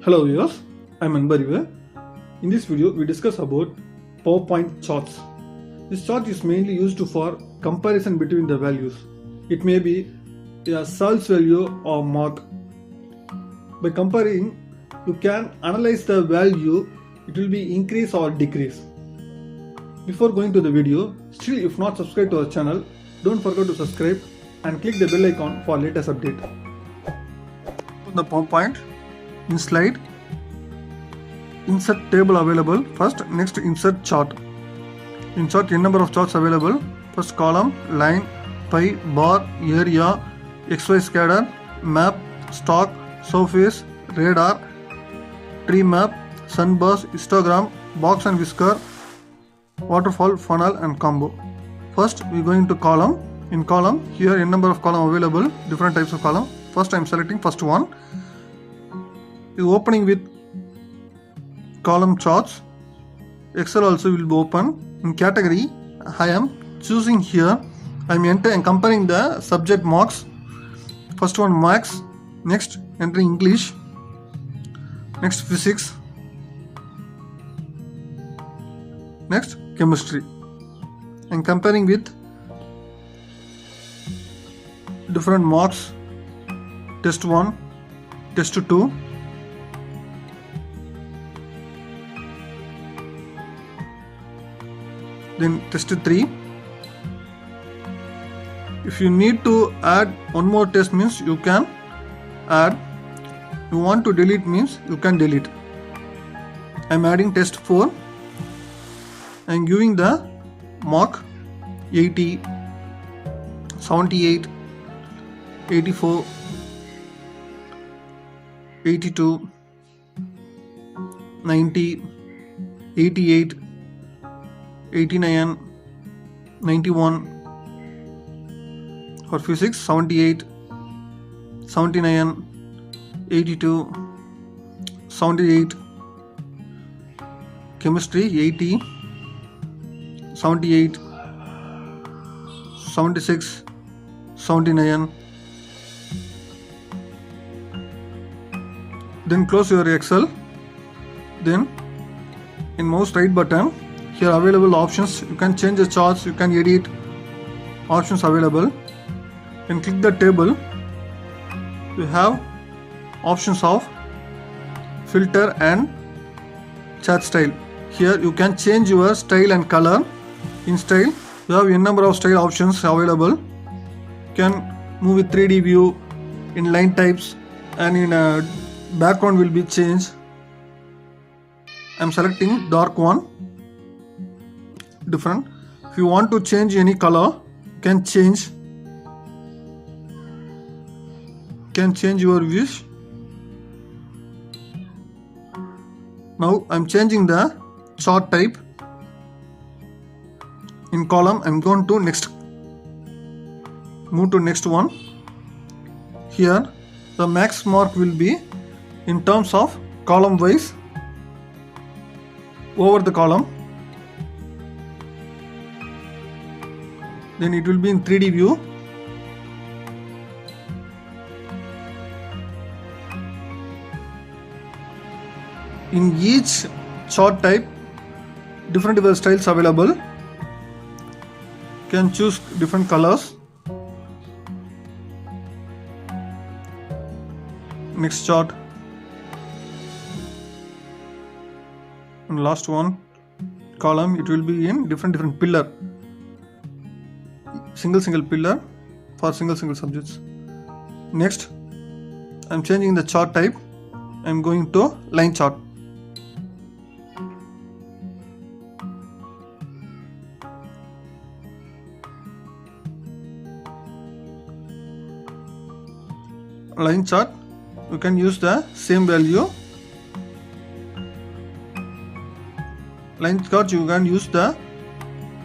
Hello viewers, I'm Anbarive. In this video, we discuss about PowerPoint charts. This chart is mainly used for comparison between the values. It may be a sales value or mark. By comparing, you can analyze the value, it will be increase or decrease. Before going to the video, still if not subscribed to our channel, don't forget to subscribe and click the bell icon for latest update. The PowerPoint in slide, insert table available. First, next insert chart. In chart, n number of charts available. First column, line, pie, bar, area, XY scatter, map, stock, surface, radar, tree map, sunburst, histogram, box and whisker, waterfall, funnel and combo. First we going to column. In column, here n number of column available, different types of column. First I am selecting first one. You opening with column charts. Excel also will be open. In category, I am choosing here. I am comparing the subject marks. First one max, next entering English, next physics, next chemistry. And comparing with different marks. Test 1, test 2, then test 3. If you need to add one more test means you can add. You want to delete means you can delete. I am adding test 4. I am giving the mark 80, 78, 84, 82, 90, 88, 89, 91. For physics, 78, 79, 82, 78. Chemistry, 80, 78, 76, 79. Then close your Excel. Then in mouse right button, here available options. You can change the charts, you can edit. Options available. Then click the table. You have options of filter and chart style. Here you can change your style and color. In style, you have n number of style options available. You can move with 3D view, in line types, and in a background will be changed. I am selecting dark one. Different. If you want to change any color, you can change. Can change your wish. Now I am changing the chart type. In column, I am going to next. Move to next one. Here the max mark will be in terms of column wise over the column. Then it will be in 3D view. In each chart type, different styles available. You can choose different colors. Next chart. And last one column, it will be in different pillar. Single pillar for single subjects. Next, I am changing the chart type. I am going to line chart. Line chart, you can use the same value. Line chart, you can use the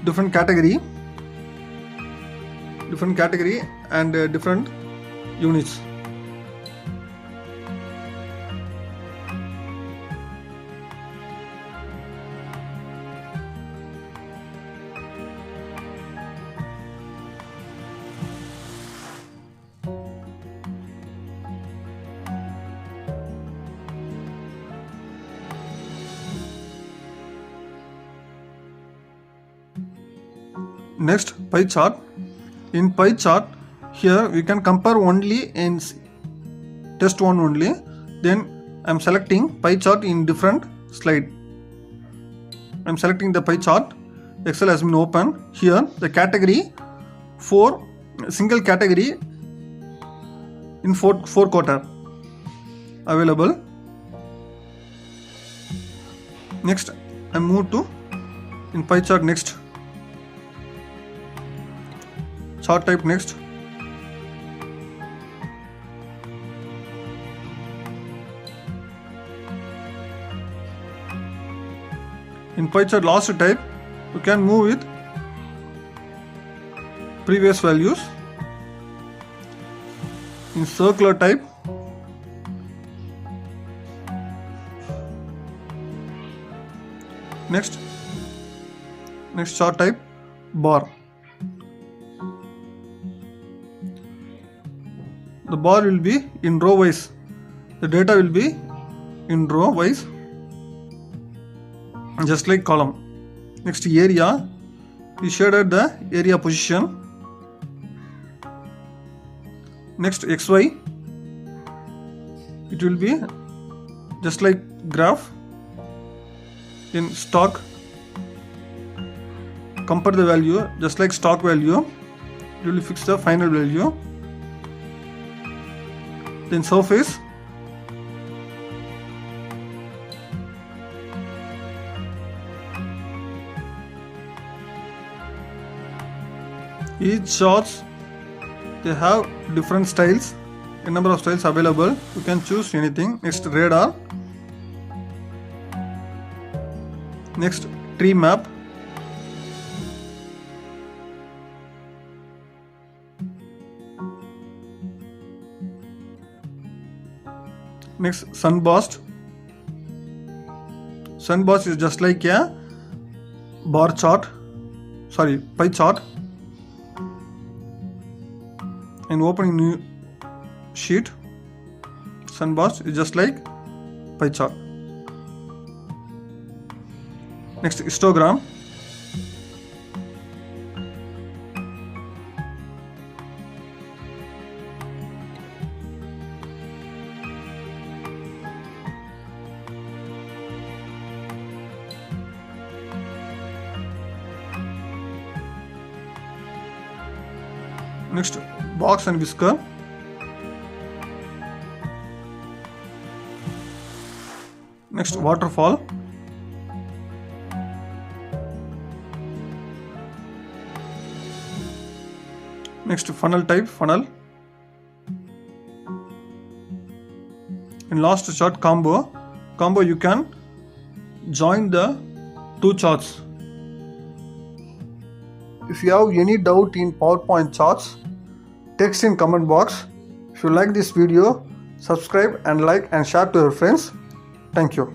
different category and different units. Next, pie chart. In pie chart, here we can compare only in test one only. Then I'm selecting pie chart in different slide. I'm selecting the pie chart. Excel has been open. Here the category single category in four quarter available. Next I move to in pie chart. Next chart type. Next in pie chart last type, you can move with previous values. In circular type, next chart type, bar. The bar will be in row wise. The data will be in row wise, just like column. Next, area, we shaded the area position. Next, XY, it will be just like graph. In stock, compare the value just like stock value. It will fix the final value. Then surface, each charts they have different styles. A number of styles available. You can choose anything. Next, radar. Next, tree map. Next, sunburst. Sunburst is just like a bar chart, pie chart. And opening new sheet, sunburst is just like pie chart. Next, histogram. Next, box and whisker. Next, waterfall. Next, funnel type, funnel. And last chart, combo. Combo, you can join the two charts. If you have any doubt in PowerPoint charts, text in comment box. If you like this video, subscribe and like and share to your friends. Thank you.